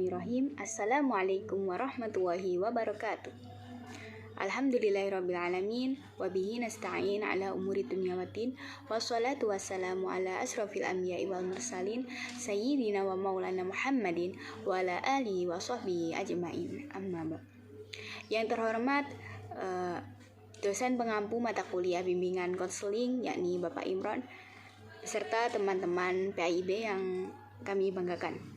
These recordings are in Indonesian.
Bismillahirrahmanirrahim. Assalamualaikum warahmatullahi wabarakatuh. Alhamdulillahirrabbilalamin. Wabihi nasta'in ala umuri dunya waddin. Wassalatu wassalamu ala asrafil anbiya'i wal mursalin Sayyidina wa maulana Muhammadin wa ala alihi wa sahbihi ajma'in. Amma ba'd. Yang terhormat dosen pengampu mata kuliah bimbingan konseling, yakni Bapak Imron, beserta teman-teman PAIB yang kami banggakan.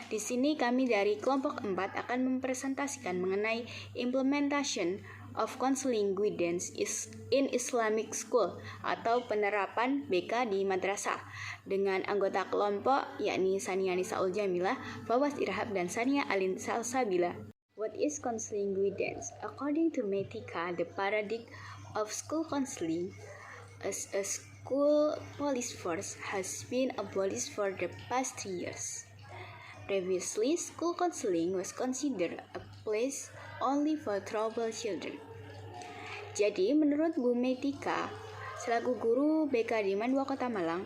Di sini kami dari kelompok 4 akan mempresentasikan mengenai implementation of counseling guidance in Islamic school atau penerapan BK di madrasah dengan anggota kelompok yakni Sania Nisaul Jamilah, Fawaz Irhab, dan Sania Alin Salsabila. What is counseling guidance? According to Metika, the paradigm of school counseling as a school police force has been abolished for the past 3 years. Previously, school counseling was considered a place only for troubled children. Jadi, menurut Bu Metika, selaku guru BK di Mandua Kota Malang,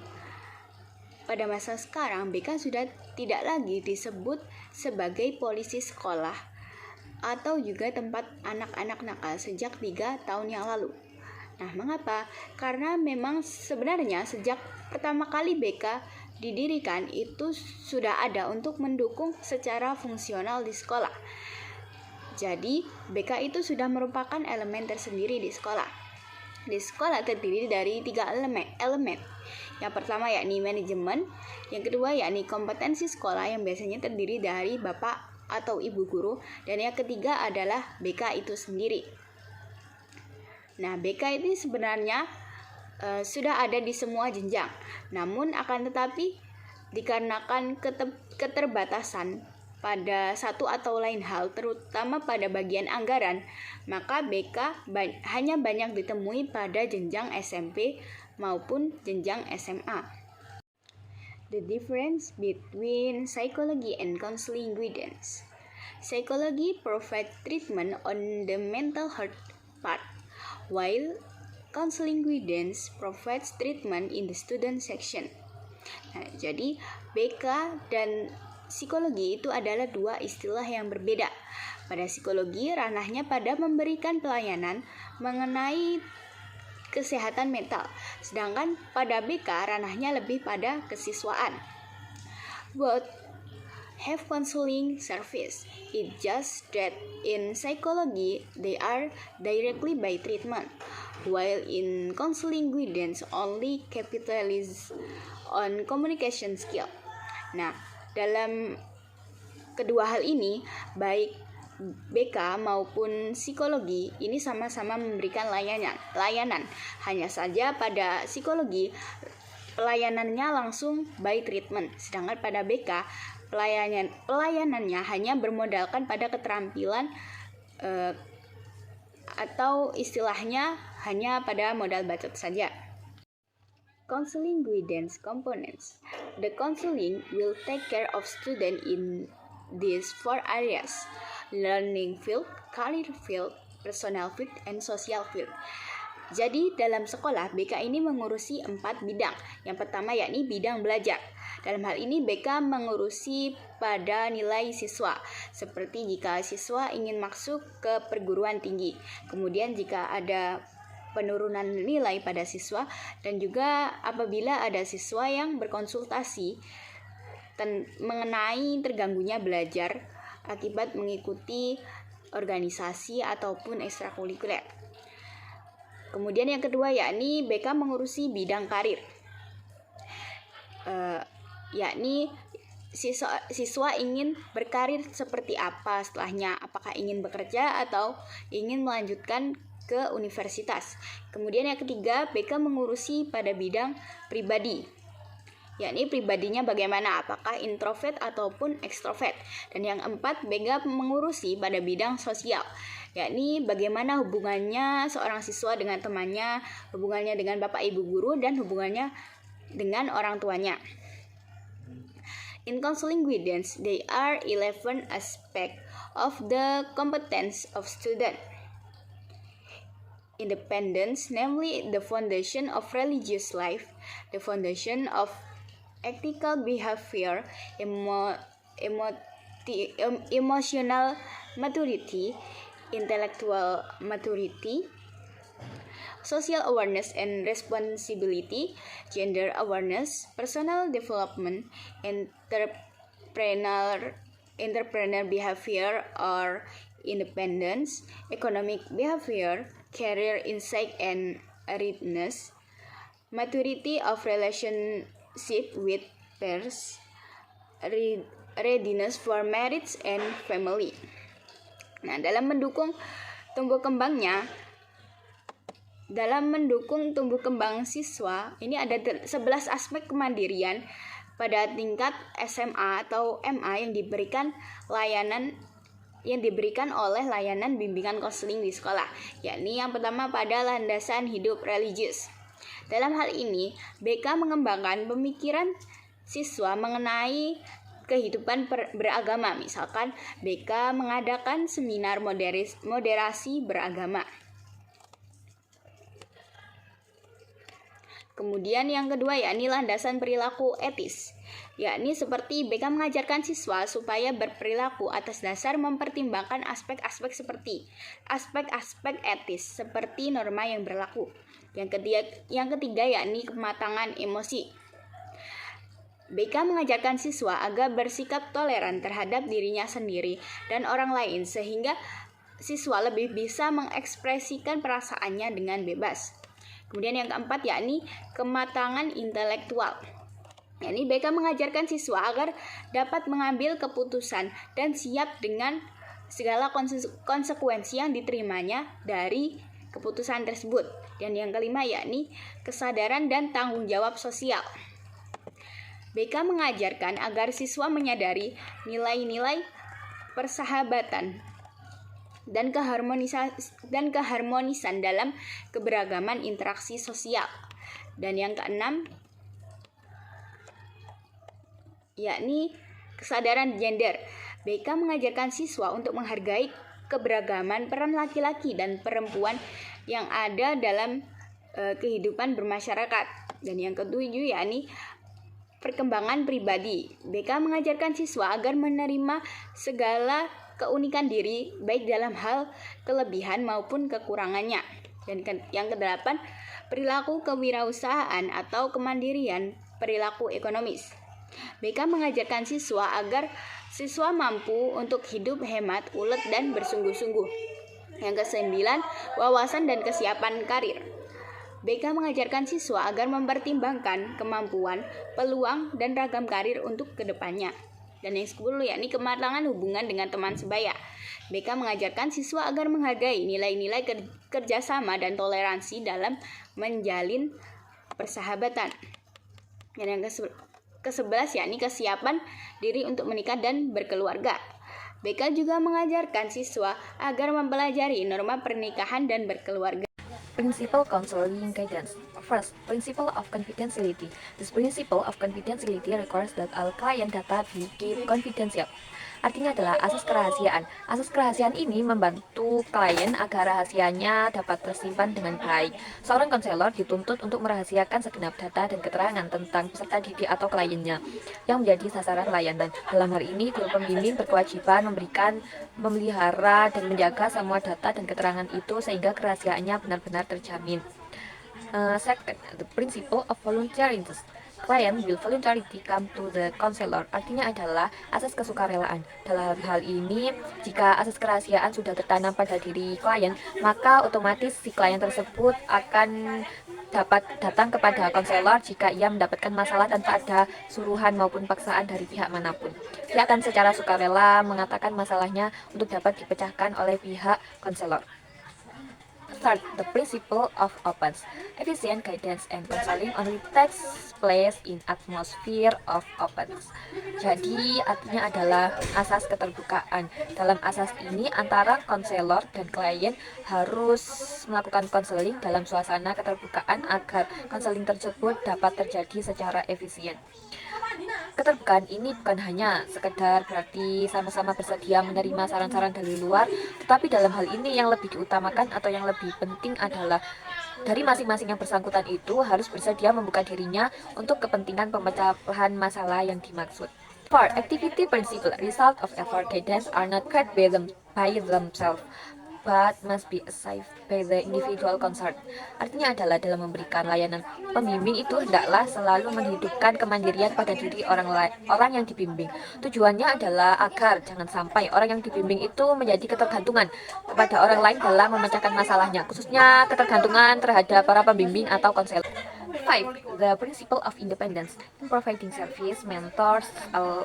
pada masa sekarang BK sudah tidak lagi disebut sebagai polisi sekolah atau juga tempat anak-anak nakal sejak 3 tahun yang lalu. Nah, mengapa? Karena memang sebenarnya sejak pertama kali BK didirikan itu sudah ada untuk mendukung secara fungsional di sekolah. Jadi, BK itu sudah merupakan elemen tersendiri di sekolah. Di sekolah terdiri dari 3 elemen. Yang pertama yakni manajemen, yang kedua yakni kompetensi sekolah yang biasanya terdiri dari bapak atau ibu guru, dan yang ketiga adalah BK itu sendiri. Nah, BK ini sebenarnya sudah ada di semua jenjang. Namun akan tetapi dikarenakan keterbatasan pada satu atau lain hal, terutama pada bagian anggaran, maka BK hanya banyak ditemui pada jenjang SMP maupun jenjang SMA. The difference between psychology and counseling guidance. Psychology provides treatment on the mental health part, while counseling guidance provides treatment in the student section. Nah, jadi BK dan psikologi itu adalah 2 istilah yang berbeda. Pada psikologi, ranahnya pada memberikan pelayanan mengenai kesehatan mental, sedangkan pada BK ranahnya lebih pada kesiswaan. Both have counseling service. It's just that in psychology they are directly by treatment, while in counseling guidance only capitalize on communication skill. Nah, dalam kedua hal ini, baik BK maupun psikologi ini sama-sama memberikan layanan. Hanya saja pada psikologi pelayanannya langsung by treatment, sedangkan pada BK pelayanannya hanya bermodalkan pada keterampilan atau istilahnya hanya pada modal bacot saja. Counseling guidance components. The counseling will take care of student in these 4 areas: learning field, career field, personal field, and social field. Jadi dalam sekolah BK ini mengurusi 4 bidang. Yang pertama yakni bidang belajar. Dalam hal ini BK mengurusi pada nilai siswa, seperti jika siswa ingin masuk ke perguruan tinggi, kemudian jika ada penurunan nilai pada siswa, dan juga apabila ada siswa yang berkonsultasi mengenai terganggunya belajar akibat mengikuti organisasi ataupun ekstrakurikuler. Kemudian yang kedua yakni BK mengurusi bidang karir, yakni siswa ingin berkarir seperti apa setelahnya, apakah ingin bekerja atau ingin melanjutkan ke universitas. Kemudian yang ketiga, BK mengurusi pada bidang pribadi, yakni pribadinya bagaimana, apakah introvert ataupun ekstrovert. Dan yang 4, BK mengurusi pada bidang sosial, yakni bagaimana hubungannya seorang siswa dengan temannya, hubungannya dengan bapak ibu guru, dan hubungannya dengan orang tuanya. In counseling guidance, there are 11 aspects of the competence of student. Independence, namely the foundation of religious life, the foundation of ethical behavior, emotive emotional maturity, intellectual maturity, social awareness and responsibility, gender awareness, personal development, entrepreneur behavior or independence, economic behavior, career insight and readiness, maturity of relationship with peers, readiness for marriage and family. Nah, dalam mendukung tumbuh kembang siswa, ini ada 11 aspek kemandirian pada tingkat SMA atau MA yang diberikan oleh layanan bimbingan konseling di sekolah, yakni yang pertama pada landasan hidup religius. Dalam hal ini, BK mengembangkan pemikiran siswa mengenai kehidupan beragama. Misalkan BK mengadakan seminar moderasi beragama. Kemudian yang kedua yakni landasan perilaku etis, yakni seperti BK mengajarkan siswa supaya berperilaku atas dasar mempertimbangkan aspek-aspek etis seperti norma yang berlaku. Yang ketiga yakni kematangan emosi. BK mengajarkan siswa agar bersikap toleran terhadap dirinya sendiri dan orang lain sehingga siswa lebih bisa mengekspresikan perasaannya dengan bebas. Kemudian yang keempat yakni kematangan intelektual. yakni BK mengajarkan siswa agar dapat mengambil keputusan dan siap dengan segala konsekuensi yang diterimanya dari keputusan tersebut. Dan yang kelima yakni kesadaran dan tanggung jawab sosial. BK mengajarkan agar siswa menyadari nilai-nilai persahabatan dan keharmonisan dalam keberagaman interaksi sosial. Dan yang keenam yakni kesadaran gender. BK mengajarkan siswa untuk menghargai keberagaman peran laki-laki dan perempuan yang ada dalam kehidupan bermasyarakat. Dan yang ketujuh yakni perkembangan pribadi. BK mengajarkan siswa agar menerima segala keunikan diri baik dalam hal kelebihan maupun kekurangannya. Dan yang kedelapan, perilaku kewirausahaan atau kemandirian perilaku ekonomis. BK mengajarkan siswa agar siswa mampu untuk hidup hemat, ulet, dan bersungguh-sungguh. Yang kesembilan, wawasan dan kesiapan karir. BK mengajarkan siswa agar mempertimbangkan kemampuan, peluang, dan ragam karir untuk kedepannya. Dan yang ke-10 yakni kematangan hubungan dengan teman sebaya. BK mengajarkan siswa agar menghargai nilai-nilai kerjasama dan toleransi dalam menjalin persahabatan. Dan yang ke-11 yakni kesiapan diri untuk menikah dan berkeluarga. BK juga mengajarkan siswa agar mempelajari norma pernikahan dan berkeluarga. Principle Counseling Guidance. First, principle of confidentiality. This principle of confidentiality requires that all client data be kept confidential. Artinya adalah asas kerahasiaan. Asas kerahasiaan ini membantu klien agar rahasianya dapat tersimpan dengan baik. Seorang konselor dituntut untuk merahasiakan segenap data dan keterangan tentang peserta didik atau kliennya yang menjadi sasaran layanan. Dalam hal ini, guru pembimbing berkewajiban memelihara dan menjaga semua data dan keterangan itu sehingga kerahasiaannya benar-benar terjamin. Second, the principle of voluntariness. Client will voluntarily come to the counselor. Artinya adalah asas kesukarelaan. Dalam hal ini, jika asas kerahasiaan sudah tertanam pada diri klien, maka otomatis si klien tersebut akan dapat datang kepada konselor jika ia mendapatkan masalah tanpa ada suruhan maupun paksaan dari pihak manapun. Dia akan secara sukarela mengatakan masalahnya untuk dapat dipecahkan oleh pihak konselor. Third, the principle of openness. Efficient guidance and counseling only takes place in atmosphere of openness. Jadi artinya adalah asas keterbukaan. Dalam asas ini antara konselor dan klien harus melakukan konseling dalam suasana keterbukaan agar konseling tersebut dapat terjadi secara efisien. Keterbukaan ini bukan hanya sekedar berarti sama-sama bersedia menerima saran-saran dari luar, tetapi dalam hal ini yang lebih diutamakan atau yang lebih penting adalah dari masing-masing yang bersangkutan itu harus bersedia membuka dirinya untuk kepentingan pemecahan masalah yang dimaksud. For activity principle, result of effort guidance are not created by themselves, but must be achieved by the individual concerned. Artinya adalah dalam memberikan layanan pembimbing itu hendaklah selalu menghidupkan kemandirian pada diri orang yang dibimbing. Tujuannya adalah agar jangan sampai orang yang dibimbing itu menjadi ketergantungan kepada orang lain dalam memecahkan masalahnya, khususnya ketergantungan terhadap para pembimbing atau konselor. 5. The principle of independence. In providing service, mentors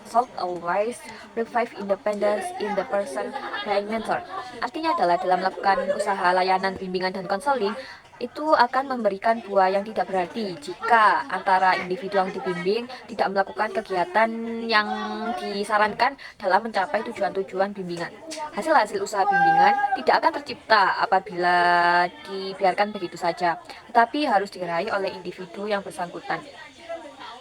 should always revive independence in the person being mentored. Artinya adalah dalam melakukan usaha layanan bimbingan dan konseling, itu akan memberikan buah yang tidak berarti jika antara individu yang dibimbing tidak melakukan kegiatan yang disarankan dalam mencapai tujuan-tujuan bimbingan. Hasil-hasil usaha bimbingan tidak akan tercipta apabila dibiarkan begitu saja, tetapi harus diraih oleh individu yang bersangkutan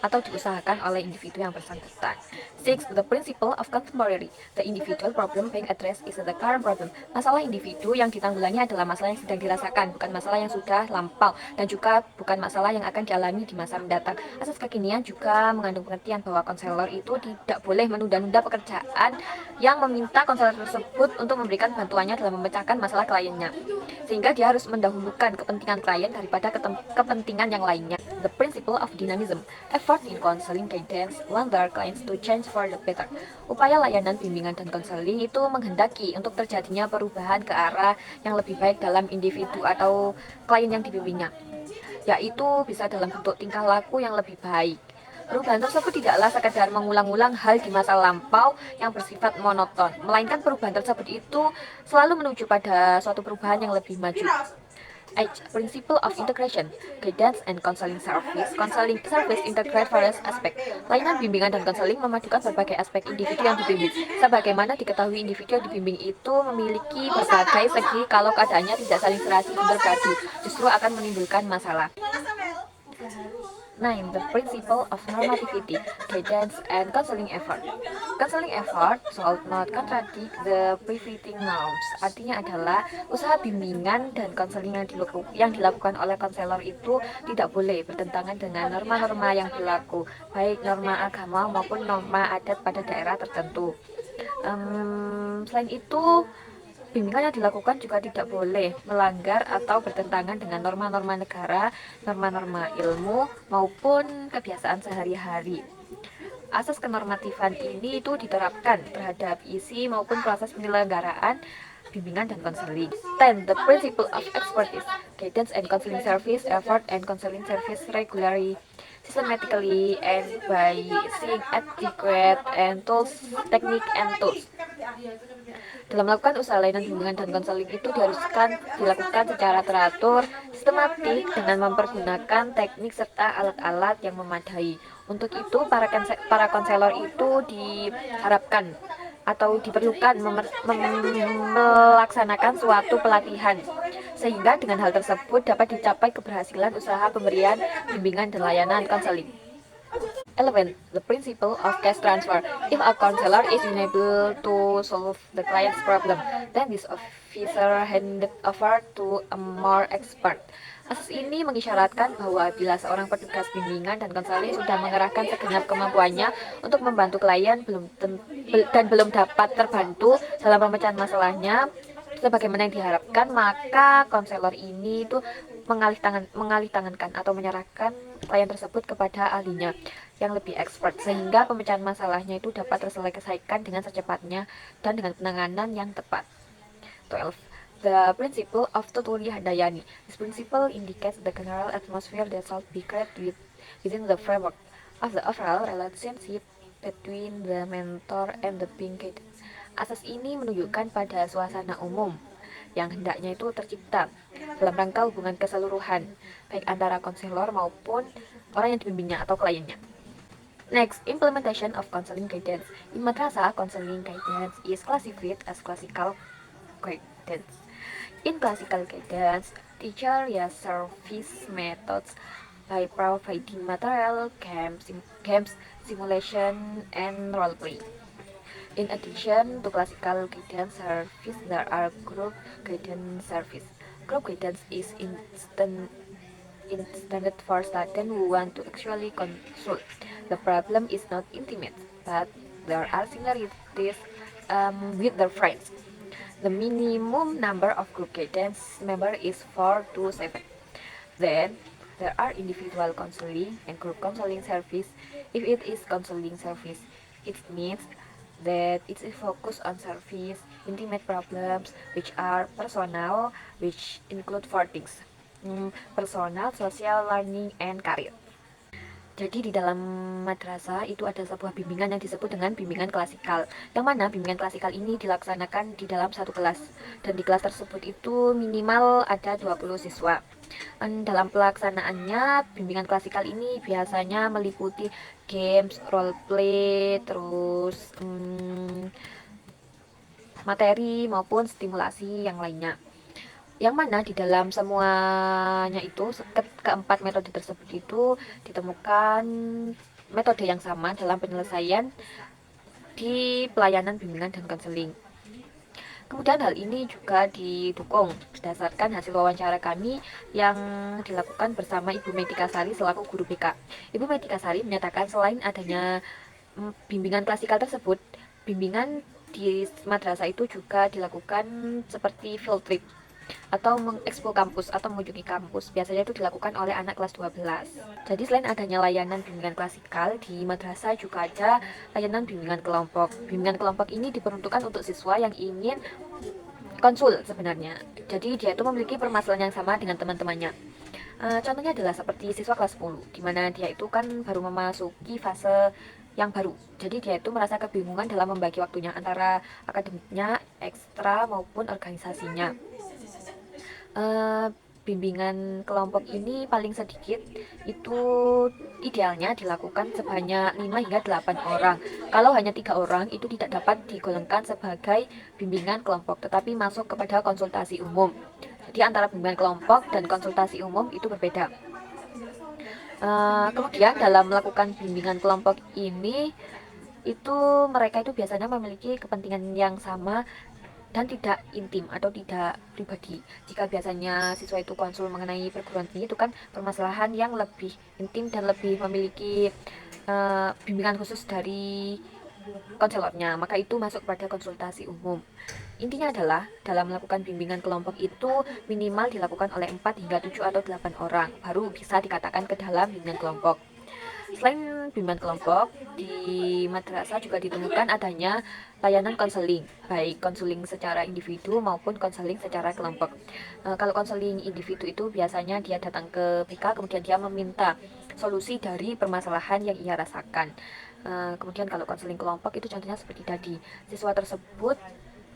atau diusahakan oleh individu yang bersangkutan. 6. The principle of contemporary. The individual problem being addressed is the current problem. Masalah individu yang ditanggulangi adalah masalah yang sedang dirasakan, bukan masalah yang sudah lampau, dan juga bukan masalah yang akan dialami di masa mendatang. Asas kekinian juga mengandung pengertian bahwa konselor itu tidak boleh menunda-nunda pekerjaan yang meminta konselor tersebut untuk memberikan bantuannya dalam memecahkan masalah kliennya, sehingga dia harus mendahulukan kepentingan klien daripada kepentingan yang lainnya. The principle of dynamism. Effort in counseling guidance want their clients to change for the better. Upaya layanan bimbingan dan konseling itu menghendaki untuk terjadinya perubahan ke arah yang lebih baik dalam individu atau klien yang dibimbingnya, yaitu bisa dalam bentuk tingkah laku yang lebih baik. Perubahan tersebut tidaklah sekedar mengulang-ulang hal di masa lampau yang bersifat monoton, melainkan perubahan tersebut itu selalu menuju pada suatu perubahan yang lebih maju. 8. Principle of integration, guidance and counseling service. Counseling service integrate various aspect. Layanan bimbingan dan konseling memadukan berbagai aspek individu yang dibimbing. Sebagaimana diketahui, individu yang dibimbing itu memiliki berbagai segi. Kalau keadaannya tidak saling serasi dan berpadu, justru akan menimbulkan masalah. 9. The principle of normativity, guidance and counseling effort. Counseling effort should not contradict the prevailing norms. Artinya adalah usaha bimbingan dan konseling yang dilakukan oleh konselor itu tidak boleh bertentangan dengan norma-norma yang berlaku, baik norma agama maupun norma adat pada daerah tertentu. Selain itu, bimbingan yang dilakukan juga tidak boleh melanggar atau bertentangan dengan norma-norma negara, norma-norma ilmu, maupun kebiasaan sehari-hari. Asas kenormatifan ini itu diterapkan terhadap isi maupun proses penyelenggaraan bimbingan dan konseling. 10. The principle of expertise, guidance and counseling service, effort and counseling service regularly, systematically, and by seeing adequate and tools, technique and tools. Dalam melakukan usaha layanan bimbingan dan konseling itu dilakukan secara teratur, sistematik, dengan mempergunakan teknik serta alat-alat yang memadai. Untuk itu, para konselor itu diharapkan atau diperlukan melaksanakan suatu pelatihan, sehingga dengan hal tersebut dapat dicapai keberhasilan usaha pemberian bimbingan dan layanan konseling. 11. The principle of cash transfer. If a counselor is unable to solve the client's problem, then this officer handed over to a more expert. Asas ini mengisyaratkan bahwa bila seorang petugas bimbingan dan konseling sudah mengerahkan segenap kemampuannya untuk membantu klien dan belum dapat terbantu dalam pemecahan masalahnya sebagaimana yang diharapkan, maka konselor ini itu mengalih tangankan atau menyerahkan klien tersebut kepada ahlinya yang lebih expert, sehingga pemecahan masalahnya itu dapat terselesaikan dengan secepatnya dan dengan penanganan yang tepat. 12. The principle of tuturi handayani. This principle indicates the general atmosphere that should be created within the framework of the overall relationship between the mentor and the being guided. Asas ini menunjukkan pada suasana umum yang hendaknya itu tercipta dalam rangka hubungan keseluruhan, baik antara konselor maupun orang yang dibimbingnya atau kliennya. Next, implementation of counseling guidance. In madrasah, counseling guidance is classified as classical guidance. In classical guidance, teacher use service methods by providing material, games, simulation, and role play. In addition to classical guidance service, there are group guidance service. Group guidance is intended for students who want to actually consult. The problem is not intimate, but there are similarities with their friends. The minimum number of group guidance member is 4 to 7. Then there are individual counseling and group counseling service. If it is counseling service, it means that it is focused on service intimate problems which are personal, which include four things: personal, social, learning, and career. Jadi di dalam madrasah itu ada sebuah bimbingan yang disebut dengan bimbingan klasikal. Yang mana bimbingan klasikal ini dilaksanakan di dalam satu kelas. Dan di kelas tersebut itu minimal ada 20 siswa. Dan dalam pelaksanaannya, bimbingan klasikal ini biasanya meliputi games, role play, terus materi maupun stimulasi yang lainnya. Yang mana di dalam semuanya itu keempat metode tersebut itu ditemukan metode yang sama dalam penyelesaian di pelayanan bimbingan dan konseling. Kemudian hal ini juga didukung berdasarkan hasil wawancara kami yang dilakukan bersama Ibu Metika Sari selaku guru BK. Ibu Metika Sari menyatakan selain adanya bimbingan klasikal tersebut, bimbingan di madrasah itu juga dilakukan seperti field trip atau mengekspo kampus atau mengunjungi kampus. Biasanya itu dilakukan oleh anak kelas 12. Jadi selain adanya layanan bimbingan klasikal, di madrasah juga ada layanan bimbingan kelompok. Bimbingan kelompok ini diperuntukkan untuk siswa yang ingin konsul sebenarnya. Jadi dia itu memiliki permasalahan yang sama dengan teman-temannya. Contohnya adalah seperti siswa kelas 10, di mana dia itu kan baru memasuki fase yang baru. Jadi dia itu merasa kebingungan dalam membagi waktunya antara akademiknya, ekstra maupun organisasinya. Bimbingan kelompok ini paling sedikit itu idealnya dilakukan sebanyak 5 hingga 8 orang. Kalau hanya 3 orang itu tidak dapat digolongkan sebagai bimbingan kelompok, tetapi masuk kepada konsultasi umum. Jadi antara bimbingan kelompok dan konsultasi umum itu berbeda. Kemudian dalam melakukan bimbingan kelompok ini itu mereka itu biasanya memiliki kepentingan yang sama dan tidak intim atau tidak pribadi. Jika biasanya siswa itu konsul mengenai perguruan tinggi itu kan permasalahan yang lebih intim dan lebih memiliki bimbingan khusus dari konselornya, maka itu masuk pada konsultasi umum. Intinya adalah dalam melakukan bimbingan kelompok itu minimal dilakukan oleh 4 hingga 7 atau 8 orang baru bisa dikatakan ke dalam bimbingan kelompok. Selain bimbingan kelompok, di madrasah juga ditemukan adanya layanan konseling, baik konseling secara individu maupun konseling secara kelompok. Kalau konseling individu itu biasanya dia datang ke BK, kemudian dia meminta solusi dari permasalahan yang ia rasakan. Kemudian kalau konseling kelompok itu contohnya seperti tadi, siswa tersebut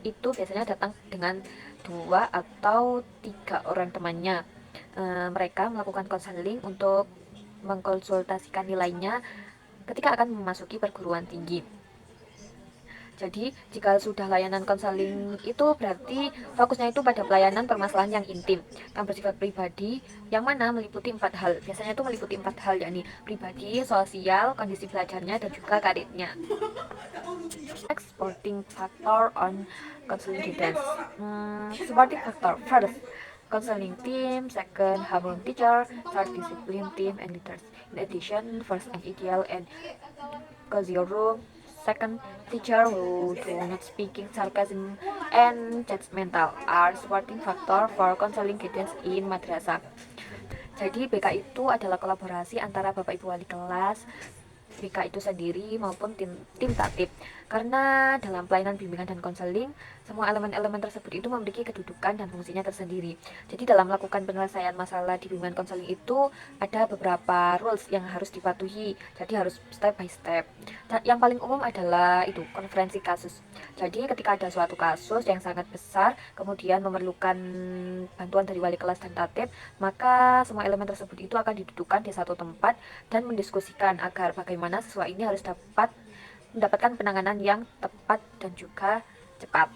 itu biasanya datang dengan 2 atau 3 orang temannya. Mereka melakukan konseling untuk mengkonsultasikan nilainya ketika akan memasuki perguruan tinggi. Jadi, jika sudah layanan konseling itu berarti fokusnya itu pada pelayanan permasalahan yang intim, yang bersifat pribadi, yang mana meliputi 4 hal. Biasanya itu meliputi 4 hal, yakni pribadi, sosial, kondisi belajarnya, dan juga karirnya. Next, supporting factor on counseling guidance. Supporting factor, first, counseling team, second, homeroom teacher, third, discipline team, and leaders. In addition, first, an ideal and cozy room, second, teacher who do not speaking sarcasm and judgmental are supporting factor for counseling guidance in madrasah. Jadi BK itu adalah kolaborasi antara Bapak Ibu wali kelas, BK itu sendiri maupun tim tatib. Karena dalam pelayanan bimbingan dan konseling, semua elemen-elemen tersebut itu memiliki kedudukan dan fungsinya tersendiri. Jadi dalam melakukan penyelesaian masalah di bimbingan konseling itu ada beberapa rules yang harus dipatuhi. Jadi harus step by step. Dan yang paling umum adalah itu konferensi kasus. Jadi ketika ada suatu kasus yang sangat besar, kemudian memerlukan bantuan dari wali kelas dan tatib, maka semua elemen tersebut itu akan didudukan di satu tempat dan mendiskusikan agar bagaimana siswa ini harus dapat mendapatkan penanganan yang tepat dan juga cepat.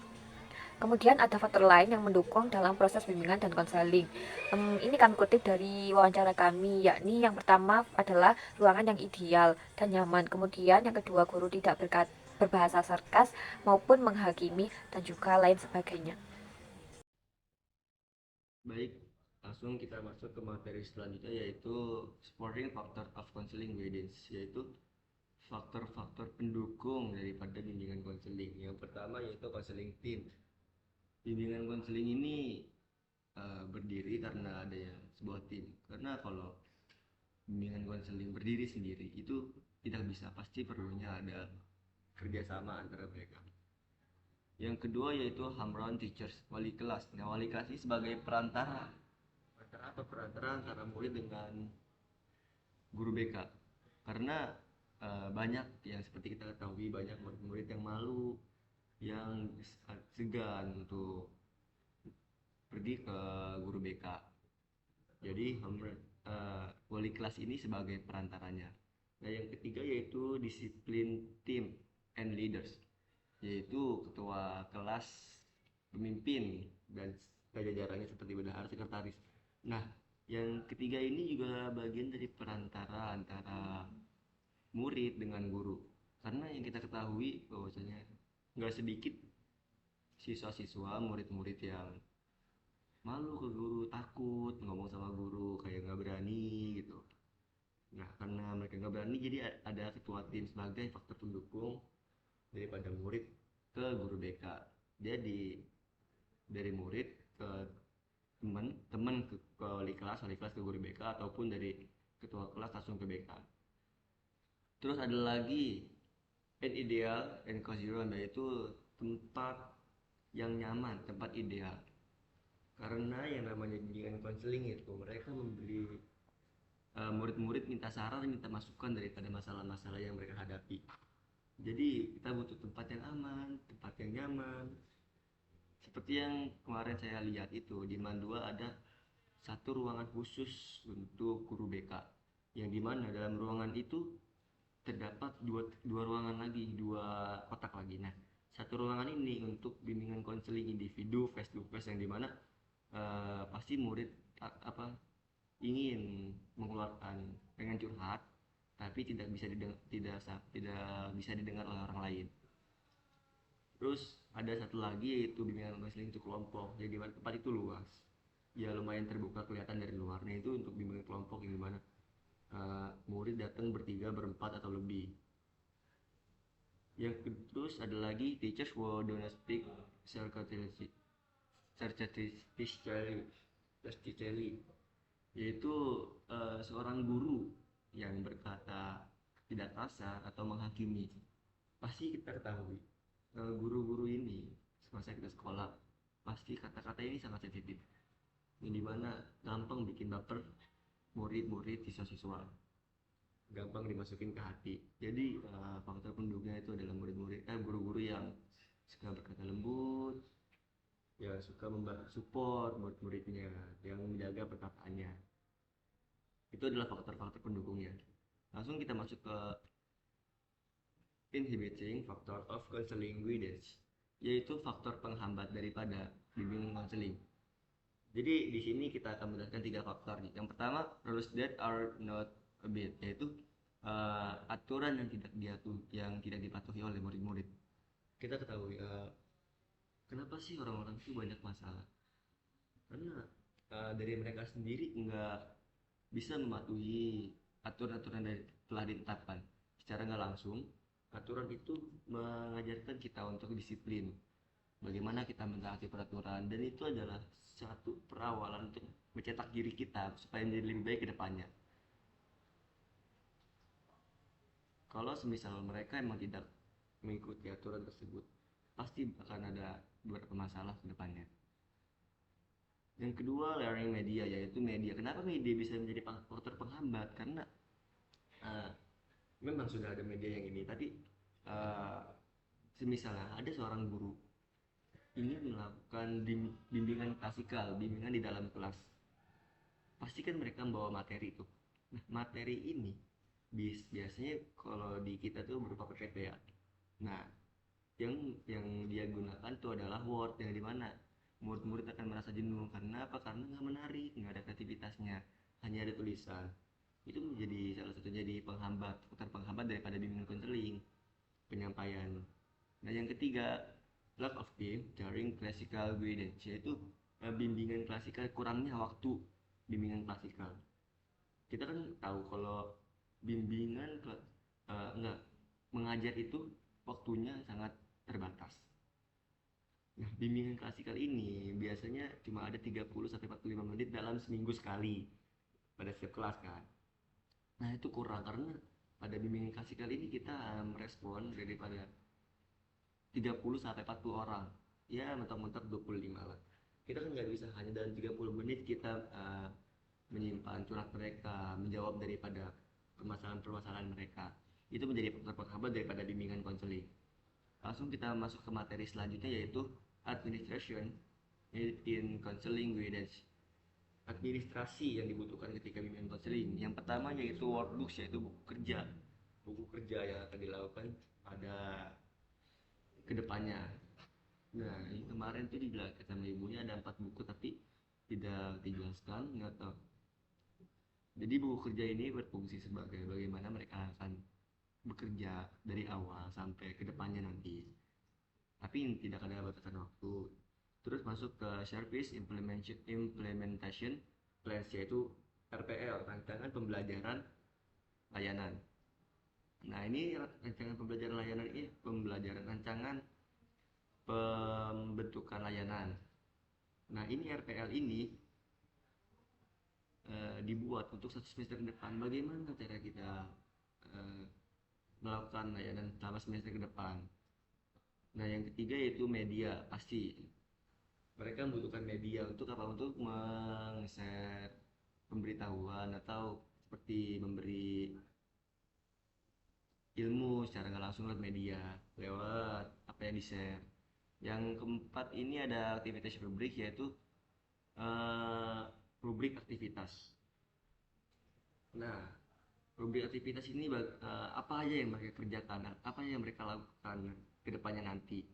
Kemudian ada faktor lain yang mendukung dalam proses bimbingan dan konseling. Ini kami kutip dari wawancara kami, yakni yang pertama adalah ruangan yang ideal dan nyaman. Kemudian yang kedua, guru tidak berbahasa sarkas maupun menghakimi dan juga lain sebagainya. Baik, langsung kita masuk ke materi selanjutnya yaitu supporting factor of counseling guidance, yaitu faktor-faktor pendukung daripada bimbingan konseling. Yang pertama yaitu konseling tim. Bimbingan konseling ini berdiri karena adanya sebuah tim. Karena kalau bimbingan konseling berdiri sendiri itu tidak bisa, pasti perlunya ada kerjasama antara mereka. Yang kedua yaitu Hamron Teachers, wali kelas. Nah, wali kelas ini sebagai perantara. Perantara antara murid dengan guru BK. Karena banyak yang seperti kita ketahui, banyak murid-murid yang malu, yang segan untuk pergi ke guru BK. Jadi wali kelas ini sebagai perantaranya. Nah, yang ketiga yaitu disiplin team and leaders, yaitu ketua kelas, pemimpin, dan jajarannya seperti bendahara, sekretaris. Nah, yang ketiga ini juga bagian dari perantara antara murid dengan guru. Karena yang kita ketahui bahwasanya nggak sedikit siswa-siswa, murid-murid yang malu ke guru, takut ngomong sama guru, kayak nggak berani gitu. Nah, karena mereka nggak berani, jadi ada ketua tim sebagai faktor pendukung daripada murid ke guru BK. Jadi dari murid ke teman ke wali kelas ke guru BK, ataupun dari ketua kelas langsung ke BK. Terus ada lagi an ideal and cozy room, yaitu tempat yang nyaman, tempat ideal. Karena yang namanya bimbingan konseling itu mereka memberi murid-murid minta saran, minta masukan daripada masalah-masalah yang mereka hadapi. Jadi kita butuh tempat yang aman, tempat yang nyaman. Seperti yang kemarin saya lihat itu di Mandua ada satu ruangan khusus untuk guru BK, yang dimana dalam ruangan itu terdapat dua ruangan lagi, dua kotak lagi. Nah, satu ruangan ini untuk bimbingan konseling individu face to face, yang dimana pasti murid ingin mengeluarkan, pengen curhat, tapi tidak bisa didengar oleh orang lain. Terus ada satu lagi yaitu bimbingan konseling untuk kelompok, jadi dimana tempat itu luas, ya lumayan terbuka kelihatan dari luarnya. Itu untuk bimbingan kelompok yang dimana murid datang bertiga, berempat, atau lebih. Terus ada lagi teachers who do not speak sarcastically, yaitu seorang guru yang berkata tidak kasar atau menghakimi. Pasti kita ketahui guru-guru ini semasa kita sekolah, pasti kata-kata ini sangat sensitif, yang dimana gampang bikin baper murid-murid, siswa-siswa, gampang dimasukin ke hati. Jadi faktor pendukungnya itu adalah guru-guru yang suka berkata lembut, yang suka support murid-muridnya, yang menjaga perkataannya. Itu adalah faktor-faktor pendukungnya. Langsung kita masuk ke inhibiting factor of counseling guidance, yaitu faktor penghambat daripada bimbingan konseling. Jadi di sini kita akan menjelaskan 3 faktor. Yang pertama, rules that are not obeyed, yaitu aturan yang tidak dipatuhi oleh murid-murid. Kita ketahui kenapa sih orang-orang itu banyak masalah? Karena dari mereka sendiri nggak bisa mematuhi aturan-aturan yang telah ditetapkan. Secara nggak langsung, aturan itu mengajarkan kita untuk disiplin, bagaimana kita mentaati peraturan, dan itu adalah satu perawalan untuk mencetak diri kita supaya menjadi lebih baik ke depannya. Kalau semisal mereka emang tidak mengikuti aturan tersebut, pasti akan ada beberapa masalah ke depannya. Yang kedua, learning media, yaitu media. Kenapa media bisa menjadi faktor penghambat? Karena memang sudah ada media yang ini. Tadi semisalnya ada seorang guru ingin melakukan bimbingan klasikal, bimbingan di dalam kelas, pasti kan mereka membawa materi itu. Nah, materi ini biasanya kalau di kita tuh berupa PPT ya. Nah, yang dia gunakan tuh adalah Word, yang dimana murid-murid akan merasa jenuh. Karena apa? Karena nggak menarik, nggak ada kreativitasnya, hanya ada tulisan. Itu menjadi salah satu jadi faktor penghambat daripada bimbingan konseling, penyampaian. Nah, yang ketiga, lack of time during classical guidance, yaitu bimbingan klasikal, kurangnya waktu bimbingan klasikal. Kita kan tahu kalau bimbingan mengajar itu waktunya sangat terbatas. Nah, bimbingan klasikal ini biasanya cuma ada 30-45 menit dalam seminggu sekali pada setiap kelas kan. Nah, itu kurang karena pada bimbingan klasikal ini kita merespon daripada 30-40 orang. Ya, mentok-mentok 25 lah. Kita kan nggak bisa hanya dalam 30 menit kita menyimpan curhat mereka, menjawab daripada permasalahan-permasalahan mereka. Itu menjadi faktor penghambat daripada bimbingan konseling. Langsung kita masuk ke materi selanjutnya yaitu administration in counseling guidance. Administrasi yang dibutuhkan ketika bimbingan konseling. Yang pertama yaitu workbooks, yaitu buku kerja. Buku kerja yang akan dilakukan pada kedepannya. Nah, ini kemarin tuh dijelaskan sama ibunya ada 4 buku tapi tidak dijelaskan, nggak tahu. Jadi buku kerja ini berfungsi sebagai bagaimana mereka akan bekerja dari awal sampai kedepannya nanti. Tapi tidak ada batasan waktu. Terus masuk ke Service Implementation Plans, yaitu RPL, rancangan pembelajaran layanan. Nah, ini rancangan pembelajaran layanan ini rancangan pembentukan layanan. Nah, ini RPL ini dibuat untuk 1 semester ke depan. Bagaimana cara kita melakukan layanan selama semester ke depan. Nah, yang ketiga yaitu media. Pasti mereka membutuhkan media untuk apa? Untuk meng-share pemberitahuan atau seperti memberi ilmu secara nggak langsung lewat media, lewat apa yang di-share. Yang keempat ini ada aktivitas rubrik, yaitu rubrik aktivitas. Nah, rubrik aktivitas ini apa aja yang mereka kerjakan, apa yang mereka lakukan ke depannya nanti.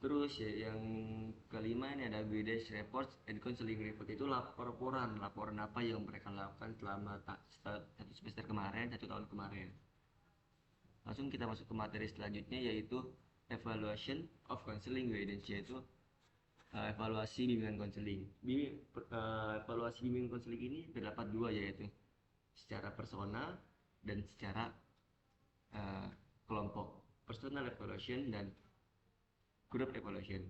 Terus ya, yang kelima ini ada guidance report and counseling report, itu laporan apa yang mereka lakukan selama 1 semester kemarin, 1 tahun kemarin. Langsung kita masuk ke materi selanjutnya yaitu evaluation of counseling guidance, yaitu evaluasi bimbingan konseling. Evaluasi bimbingan konseling ini terdapat 2, yaitu secara personal dan secara kelompok. Personal evaluation dan group evaluation.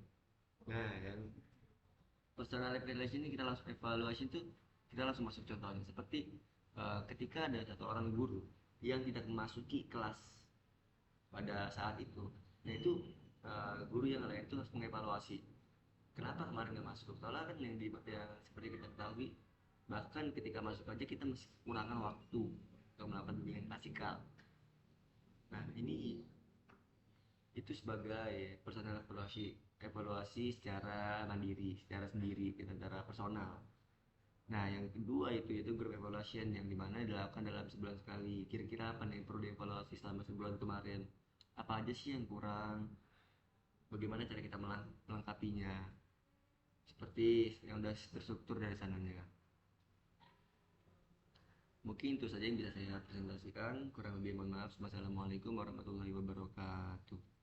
Nah, yang personal evaluation ini kita langsung evaluation tuh kita langsung masuk contohnya seperti ketika ada 1 orang guru yang tidak memasuki kelas pada saat itu. Nah, itu guru yang lain itu harus mengevaluasi. Kenapa kemarin nggak masuk? Soalnya kan yang seperti kita ketahui, bahkan ketika masuk aja kita masih menggunakan waktu untuk melakukan bimbingan klasikal. Nah, ini itu sebagai personal evaluasi secara mandiri, secara sendiri, secara personal. Nah, yang kedua itu group evaluation, yang dimana dilakukan dalam sebulan sekali. Kira-kira apa nih yang perlu dievaluasi selama sebulan kemarin? Apa aja sih yang kurang? Bagaimana cara kita melengkapinya? Seperti yang udah terstruktur dari sananya. Mungkin itu saja yang bisa saya presentasikan. Kurang lebih mohon maaf. Wassalamualaikum warahmatullahi wabarakatuh.